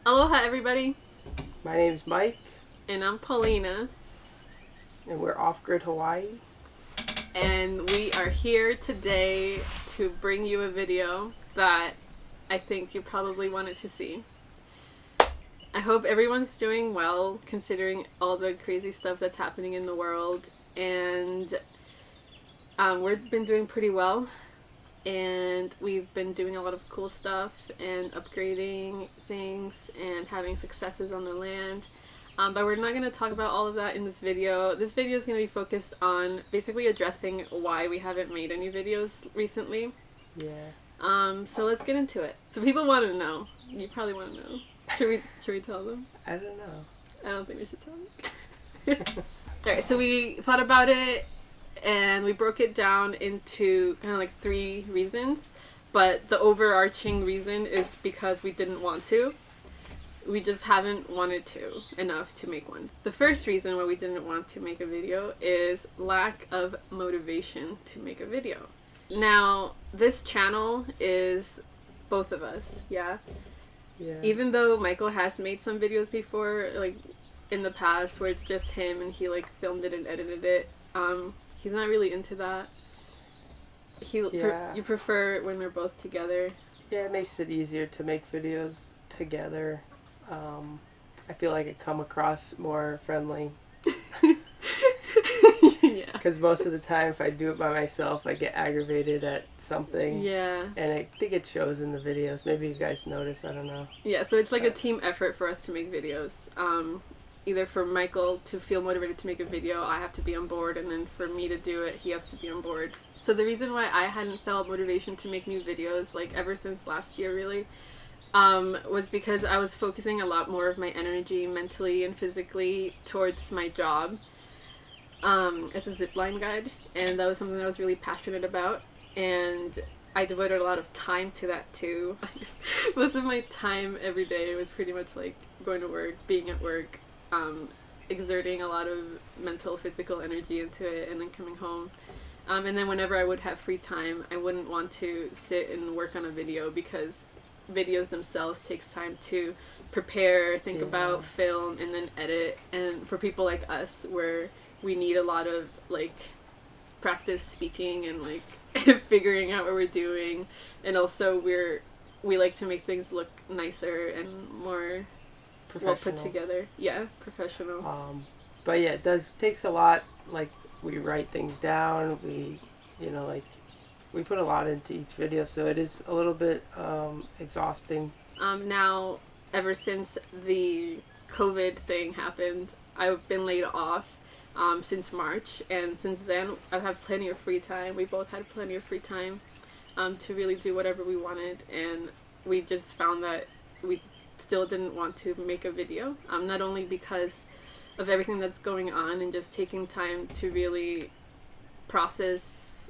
Aloha everybody, My name's Mike, and I'm Paulina, and we're Off-Grid Hawaii. and we are here today to bring you a video that I think you probably wanted to see. I hope everyone's doing well considering all the crazy stuff that's happening in the world, and we've been doing pretty well, and we've been doing a lot of cool stuff and upgrading things and having successes on the land. But we're not going to talk about all of that in this video. This video is going to be focused on basically addressing why we haven't made any videos recently. Yeah. So let's get into it. So people want to know. You probably want to know. Should we tell them? I don't know. I don't think we should tell them. Alright, so we thought about it and we broke it down into kind of like 3 reasons. But the overarching reason is because we didn't want to. We just haven't wanted to enough to make one. The first reason why we didn't want to make a video is lack of motivation to make a video. Now, this channel is both of us, yeah? Yeah. Even though Michael has made some videos before, like in the past, where it's just him and he like filmed it and edited it, he's not really into that. You prefer when we're both together. Yeah, it makes it easier to make videos together. I feel like it come across more friendly. Yeah. Because most of the time, if I do it by myself, I get aggravated at something. Yeah. And I think it shows in the videos. Maybe you guys notice. I don't know. Yeah, so it's like a team effort for us to make videos. Either for Michael to feel motivated to make a video, I have to be on board, and then for me to do it, he has to be on board. So the reason why I hadn't felt motivation to make new videos, like ever since last year really, was because I was focusing a lot more of my energy mentally and physically towards my job as a zipline guide, and that was something that I was really passionate about, and I devoted a lot of time to that too. Most of my time every day was pretty much like going to work, being at work, exerting a lot of mental, physical energy into it, and then coming home. And then whenever I would have free time, I wouldn't want to sit and work on a video because videos themselves takes time to prepare, think about, film, and then edit. And for people like us, where we need a lot of like practice speaking and like figuring out what we're doing, and also we like to make things look nicer and more well put together. Yeah, professional. But yeah, it takes a lot. Like, we write things down. We put a lot into each video, so it is a little bit exhausting. Now, ever since the COVID thing happened, I've been laid off since March, and since then I've had plenty of free time. We both had plenty of free time to really do whatever we wanted, and we just found that we still didn't want to make a video, not only because of everything that's going on and just taking time to really process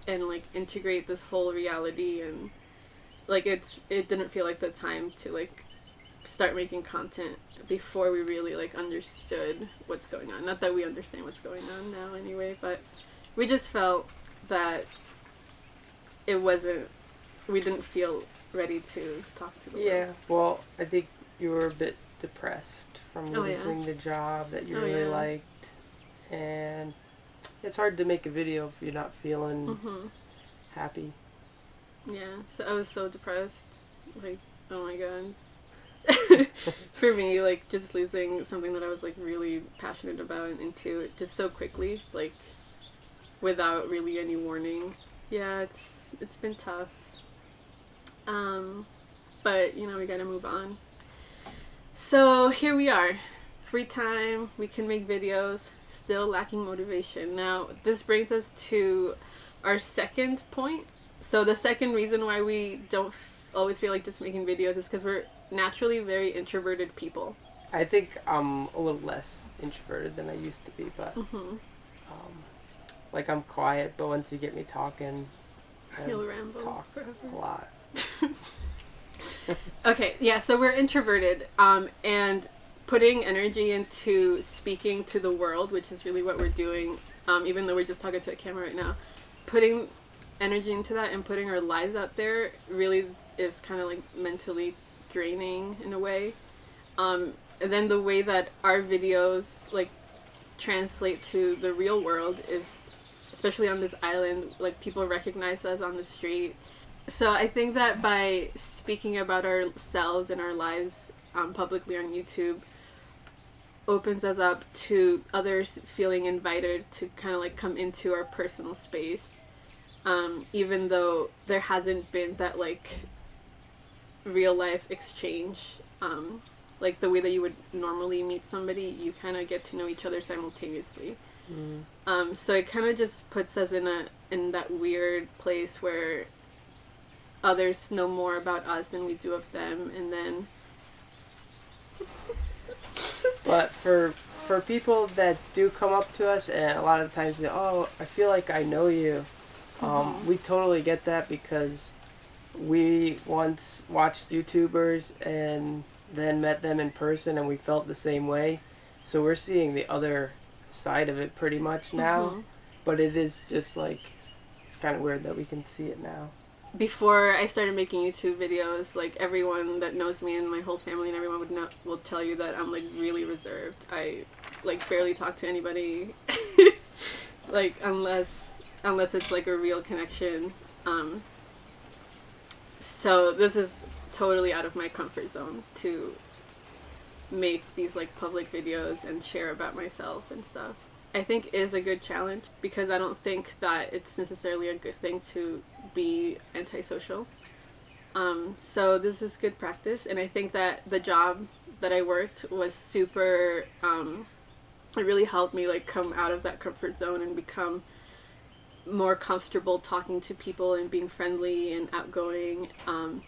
and like integrate this whole reality, and like it didn't feel like the time to like start making content before we really like understood what's going on. Not that we understand what's going on now anyway, but we just felt that we didn't feel ready to talk to the world. Yeah, well, I think you were a bit depressed from losing the job that you really liked, and it's hard to make a video if you're not feeling happy. Yeah, so I was so depressed. Like, oh my god. For me, like, just losing something that I was, like, really passionate about and into it just so quickly, like, without really any warning. Yeah, it's been tough. But, you know, we gotta move on. So, here we are. Free time, we can make videos, still lacking motivation. Now, this brings us to our second point. So the second reason why we don't always feel like just making videos is because we're naturally very introverted people. I think I'm a little less introverted than I used to be, but like, I'm quiet, but once you get me talking, You'll ramble talk forever. a lot. Okay, yeah, so we're introverted, and putting energy into speaking to the world, which is really what we're doing, even though we're just talking to a camera right now, putting energy into that and putting our lives out there really is kind of like mentally draining in a way. And then the way that our videos like translate to the real world is, especially on this island, like people recognize us on the street. So I think that by speaking about ourselves and our lives publicly on YouTube opens us up to others feeling invited to kind of like come into our personal space, even though there hasn't been that like real life exchange, like the way that you would normally meet somebody. You kind of get to know each other simultaneously. So it kind of just puts us in that weird place where others know more about us than we do of them, and then but for people that do come up to us and a lot of times say, oh, I feel like I know you, we totally get that, because we once watched YouTubers and then met them in person and we felt the same way. So we're seeing the other side of it pretty much now. But it is just like, it's kind of weird that we can see it now. Before I started making YouTube videos, like everyone that knows me and my whole family and everyone will tell you that I'm like really reserved. I like barely talk to anybody, like unless it's like a real connection. So this is totally out of my comfort zone to make these like public videos and share about myself and stuff. I think it is a good challenge, because I don't think that it's necessarily a good thing to be antisocial. So this is good practice, and I think that the job that I worked was super, it really helped me like come out of that comfort zone and become more comfortable talking to people and being friendly and outgoing, and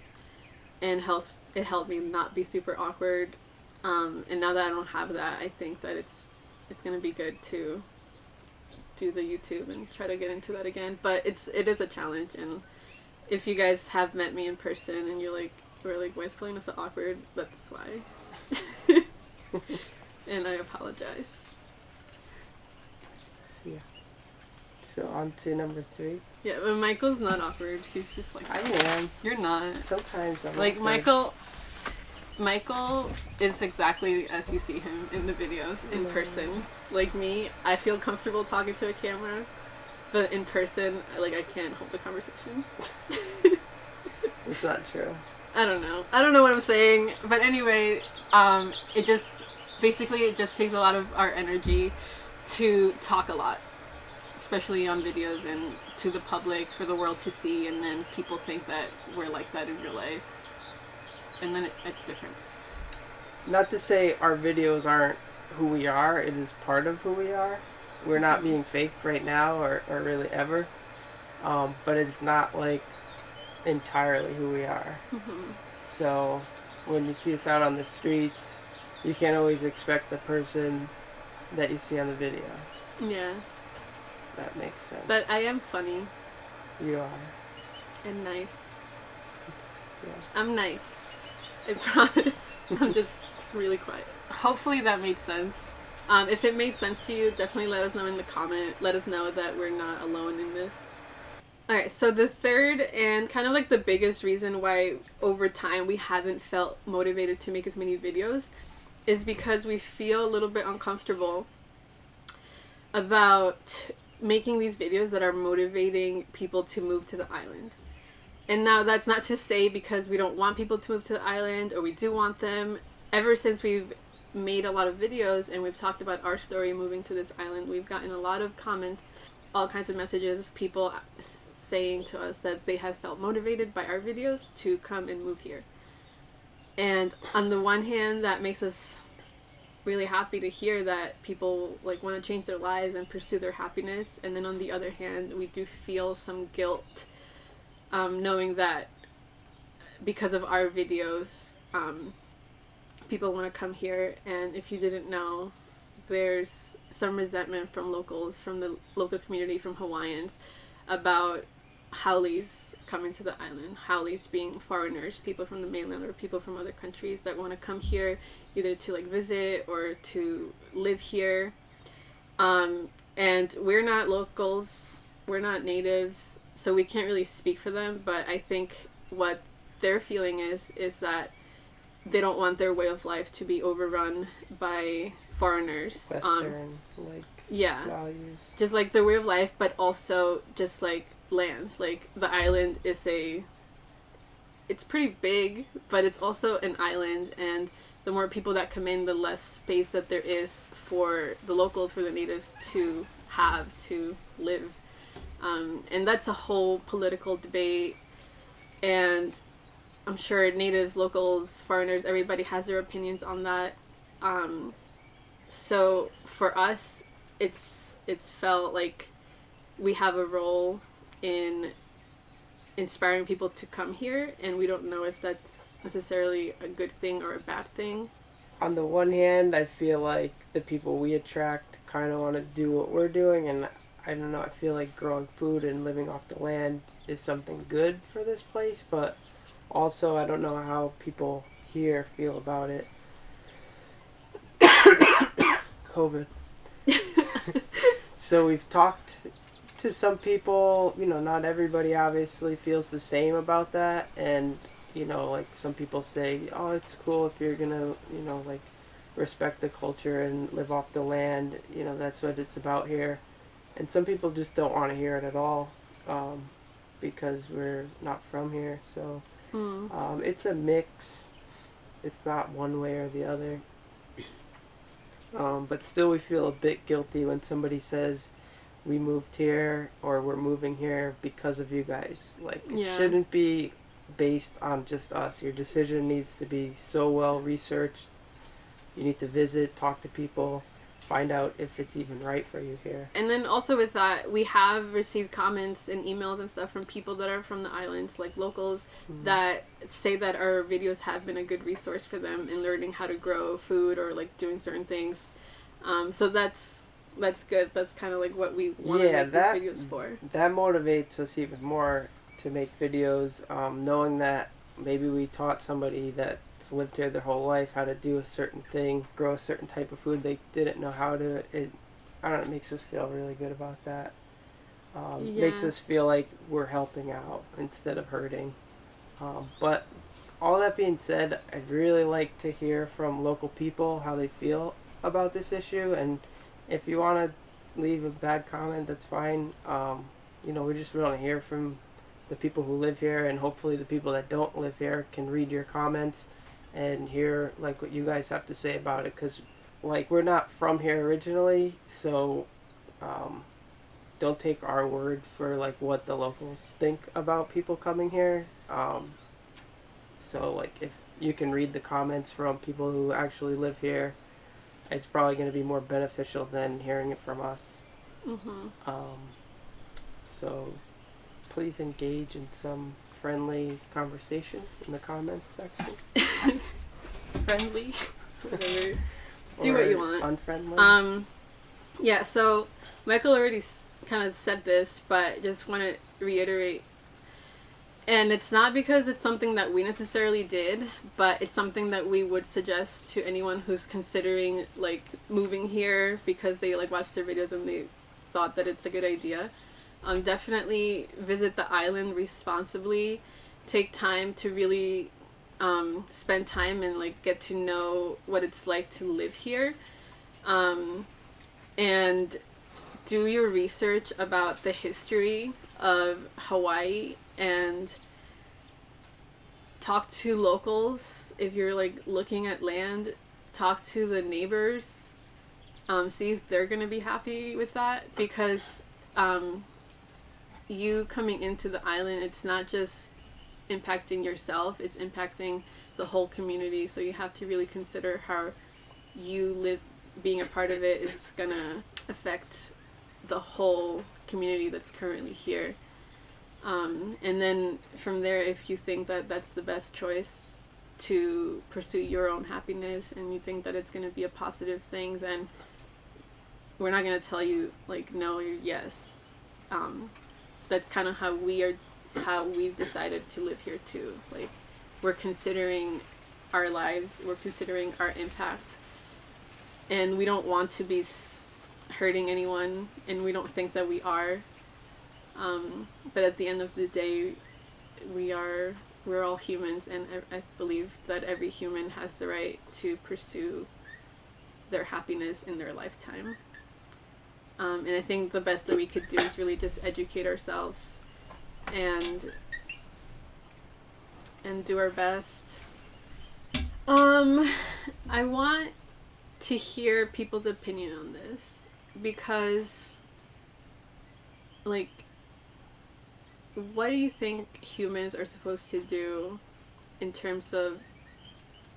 it helped me not be super awkward. And now that I don't have that, I think that it's gonna be good to do the YouTube and try to get into that again. But it is a challenge, and if you guys have met me in person and we're like, why is Paulina so awkward? That's why. And I apologize. Yeah. So on to number 3. Yeah, but Michael's not awkward. He's just like, I am. You're not. Sometimes I'm like awkward. Michael is exactly as you see him in the videos in person. Like me, I feel comfortable talking to a camera, but in person, like I can't hold a conversation. It's not true. I don't know what I'm saying, but anyway, it just takes a lot of our energy to talk a lot, especially on videos and to the public for the world to see, and then people think that we're like that in real life. And then it's different. Not to say our videos aren't who we are. It is part of who we are. We're not being fake right now or really ever. But it's not like entirely who we are. So when you see us out on the streets, you can't always expect the person that you see on the video. Yeah. That makes sense. But I am funny. You are. And nice. Yeah. I'm nice. I promise. I'm just really quiet. Hopefully that made sense. If it made sense to you, definitely let us know in the comment. Let us know that we're not alone in this. Alright, so the third and kind of like the biggest reason why over time we haven't felt motivated to make as many videos is because we feel a little bit uncomfortable about making these videos that are motivating people to move to the island. And now that's not to say because we don't want people to move to the island, or we do want them. Ever since we've made a lot of videos and we've talked about our story moving to this island, we've gotten a lot of comments, all kinds of messages of people saying to us that they have felt motivated by our videos to come and move here. And on the one hand, that makes us really happy to hear that people like want to change their lives and pursue their happiness. And then on the other hand, we do feel some guilt knowing that because of our videos, people want to come here. And if you didn't know, there's some resentment from locals, from the local community, from Hawaiians, about haoles coming to the island. Haoles being foreigners, people from the mainland or people from other countries that want to come here either to like visit or to live here. And we're not locals, we're not natives, so we can't really speak for them, but I think what their feeling is that they don't want their way of life to be overrun by foreigners. Western, values. Just like their way of life, but also just like lands. Like the island is it's pretty big, but it's also an island, and the more people that come in, the less space that there is for the locals, for the natives to have to live. And that's a whole political debate, and I'm sure natives, locals, foreigners, everybody has their opinions on that. So for us, it's felt like we have a role in inspiring people to come here, and we don't know if that's necessarily a good thing or a bad thing. On the one hand, I feel like the people we attract kind of want to do what we're doing, and I don't know, I feel like growing food and living off the land is something good for this place, but also I don't know how people here feel about it. COVID. So we've talked to some people, not everybody obviously feels the same about that, and like some people say, oh, it's cool if you're gonna like respect the culture and live off the land, that's what it's about here. And some people just don't want to hear it at all, because we're not from here. So it's a mix. It's not one way or the other. But still we feel a bit guilty when somebody says we moved here or we're moving here because of you guys. Like, it shouldn't be based on just us. Your decision needs to be so well researched. You need to visit, talk to people, find out if it's even right for you here. And then also with that, we have received comments and emails and stuff from people that are from the islands, like locals, that say that our videos have been a good resource for them in learning how to grow food or like doing certain things. So that's good. That's kind of like what we want to make these videos for. That motivates us even more to make videos, knowing that maybe we taught somebody that's lived here their whole life how to do a certain thing, grow a certain type of food they didn't know how to. It makes us feel really good about that. Makes us feel like we're helping out instead of hurting. But all that being said, I'd really like to hear from local people how they feel about this issue, and if you want to leave a bad comment, that's fine. We just want to hear from the people who live here, and hopefully the people that don't live here can read your comments and hear like what you guys have to say about it, because like we're not from here originally, so don't take our word for like what the locals think about people coming here. So like if you can read the comments from people who actually live here, it's probably going to be more beneficial than hearing it from us. So please engage in some friendly conversation in the comments section. Friendly? Whatever. Do what you want. Unfriendly? Yeah, so Michael already kind of said this, but just want to reiterate. And it's not because it's something that we necessarily did, but it's something that we would suggest to anyone who's considering like moving here because they like watched their videos and they thought that it's a good idea. Definitely visit the island responsibly. Take time to really spend time and like get to know what it's like to live here. And do your research about the history of Hawaii and talk to locals. If you're like looking at land, talk to the neighbors, see if they're gonna be happy with that, because you coming into the island, it's not just impacting yourself, it's impacting the whole community. So you have to really consider how you live, being a part of it is gonna affect the whole community that's currently here. And then from there, if you think that that's the best choice to pursue your own happiness and you think that it's going to be a positive thing, then we're not going to tell you like no or yes. That's kind of how we've decided to live here too. Like, we're considering our lives, we're considering our impact, and we don't want to be hurting anyone, and we don't think that we are. But at the end of the day, we are we're all humans, and I believe that every human has the right to pursue their happiness in their lifetime. And I think the best that we could do is really just educate ourselves and do our best. I want to hear people's opinion on this, because, like, what do you think humans are supposed to do in terms of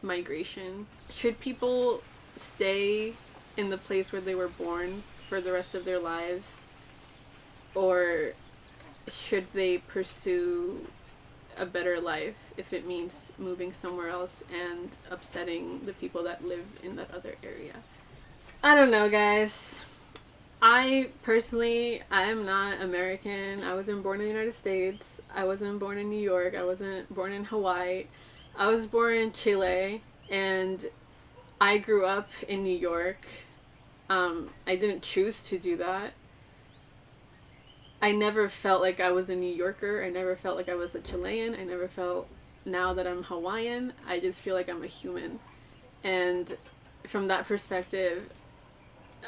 migration? Should people stay in the place where they were born for the rest of their lives? Or should they pursue a better life if it means moving somewhere else and upsetting the people that live in that other area? I don't know, guys. I personally, I'm not American. I wasn't born in the United States. I wasn't born in New York. I wasn't born in Hawaii. I was born in Chile, and I grew up in New York. I didn't choose to do that. I never felt like I was a New Yorker. I never felt like I was a Chilean. I never felt, now that I'm Hawaiian, I just feel like I'm a human. And from that perspective,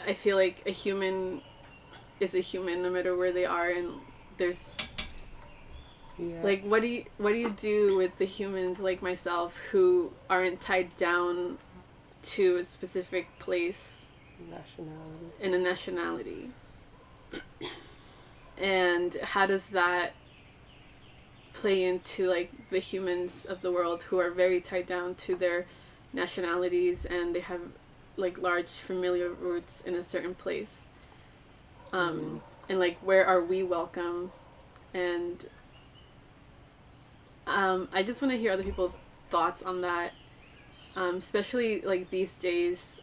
I feel like a human is a human no matter where they are, and there's like, what do you do with the humans like myself who aren't tied down to a specific place, in a nationality? And how does that play into, like, the humans of the world who are very tied down to their nationalities, and they have, like, large familiar roots in a certain place? And, like, where are we welcome? And I just want to hear other people's thoughts on that, especially, like, these days.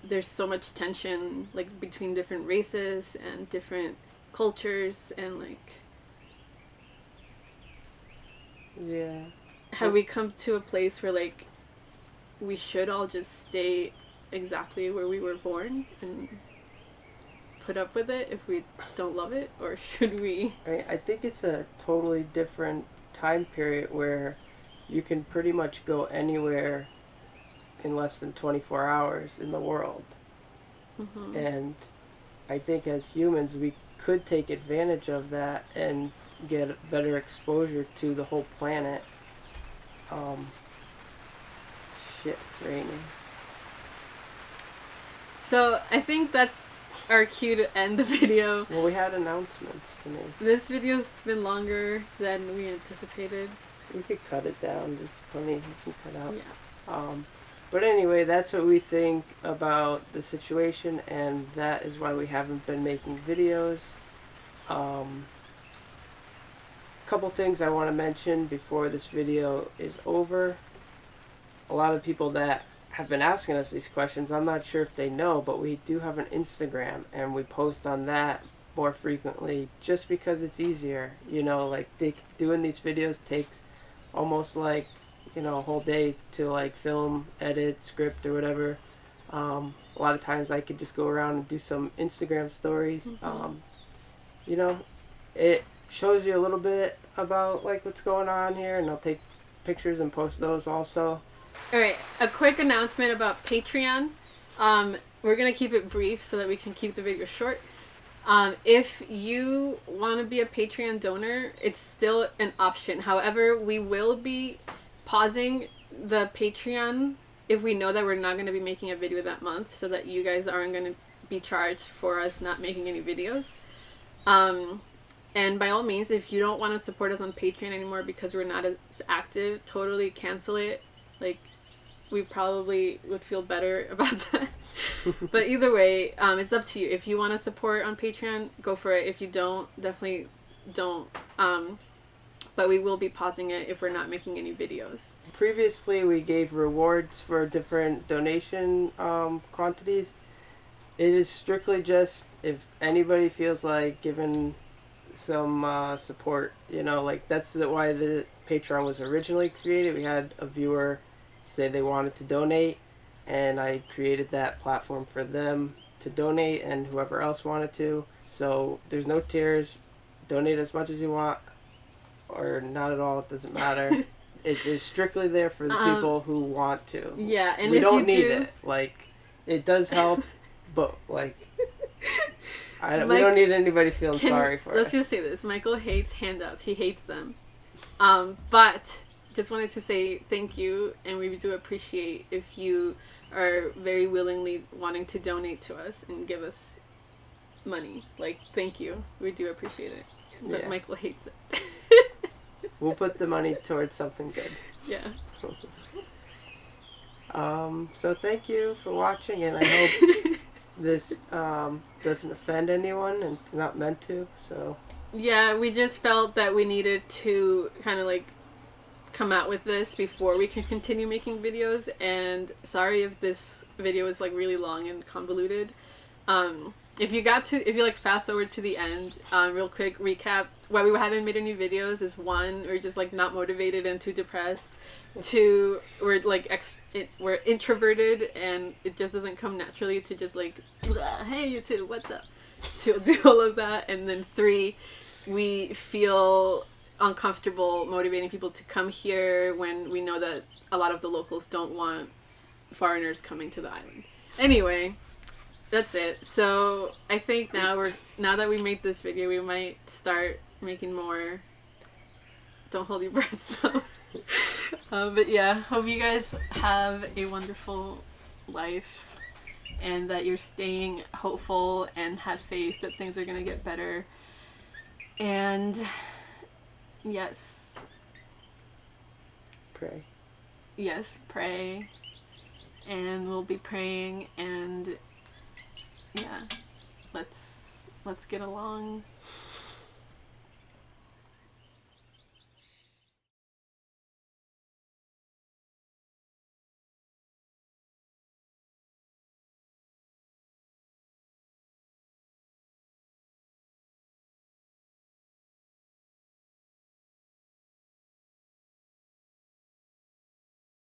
There's so much tension, like, between different races and different cultures, and, like, have we come to a place where, like, we should all just stay exactly where we were born and put up with it if we don't love it? Or should we? I think it's a totally different time period where you can pretty much go anywhere in less than 24 hours in the world. Mm-hmm. And I think as humans we could take advantage of that and get better exposure to the whole planet. Shit, it's raining. So I think that's our cue to end the video. Well, we had announcements to make. This video's been longer than we anticipated. We could cut it down. There's plenty we can cut out. Yeah. But anyway, that's what we think about the situation, and that is why we haven't been making videos. Couple things I want to mention before this video is over. A lot of people that have been asking us these questions, I'm not sure if they know, but we do have an Instagram, and we post on that more frequently just because it's easier. You know, like, doing these videos takes almost like, you know, a whole day to, like, film, edit, script, or whatever. A lot of times I could just go around and do some Instagram stories. Mm-hmm. You know, it shows you a little bit about, like, what's going on here, and I'll take pictures and post those also. Alright, a quick announcement about Patreon. We're going to keep it brief so that we can keep the video short. If you want to be a Patreon donor, it's still an option. However, we will be pausing the Patreon if we know that we're not going to be making a video that month, so that you guys aren't going to be charged for us not making any videos. And by all means, if you don't want to support us on Patreon anymore because we're not as active, totally cancel it. Like, we probably would feel better about that. But either way, it's up to you. If you want to support on Patreon, go for it. If you don't, definitely don't. But we will be pausing it if we're not making any videos. Previously, we gave rewards for different donation quantities. It is strictly just if anybody feels like giving some support. You know, like, that's why the Patreon was originally created. We had a viewer say they wanted to donate, and I created that platform for them to donate, and whoever else wanted to. So there's no tiers. Donate as much as you want, or not at all, it doesn't matter. It's strictly there for the people who want to. Yeah, and we if don't you need do... it. Like, it does help, but like, we don't need anybody feeling sorry for us. Let's just say this: Michael hates handouts. He hates them. But just wanted to say thank you, and we do appreciate if you are very willingly wanting to donate to us and give us money. Like, thank you. We do appreciate it. But Michael hates it. We'll put the money towards something good. Yeah. So thank you for watching, and I hope this doesn't offend anyone, and it's not meant to, so... Yeah, we just felt that we needed to kind of, like, come out with this before we can continue making videos, and sorry if this video is, like, really long and convoluted. If you like fast forward to the end, real quick recap, why we haven't made any videos is 1, we're just like not motivated and too depressed. 2, we're like we're introverted and it just doesn't come naturally to just like, hey you two, what's up? To do all of that. And then 3, we feel uncomfortable motivating people to come here when we know that a lot of the locals don't want foreigners coming to the island. Anyway, that's it. So I think now that we made this video, we might start making more. Don't hold your breath though. But yeah, hope you guys have a wonderful life and that you're staying hopeful and have faith that things are gonna get better. And yes. Pray. Yes, pray. And we'll be praying, and yeah, let's get along.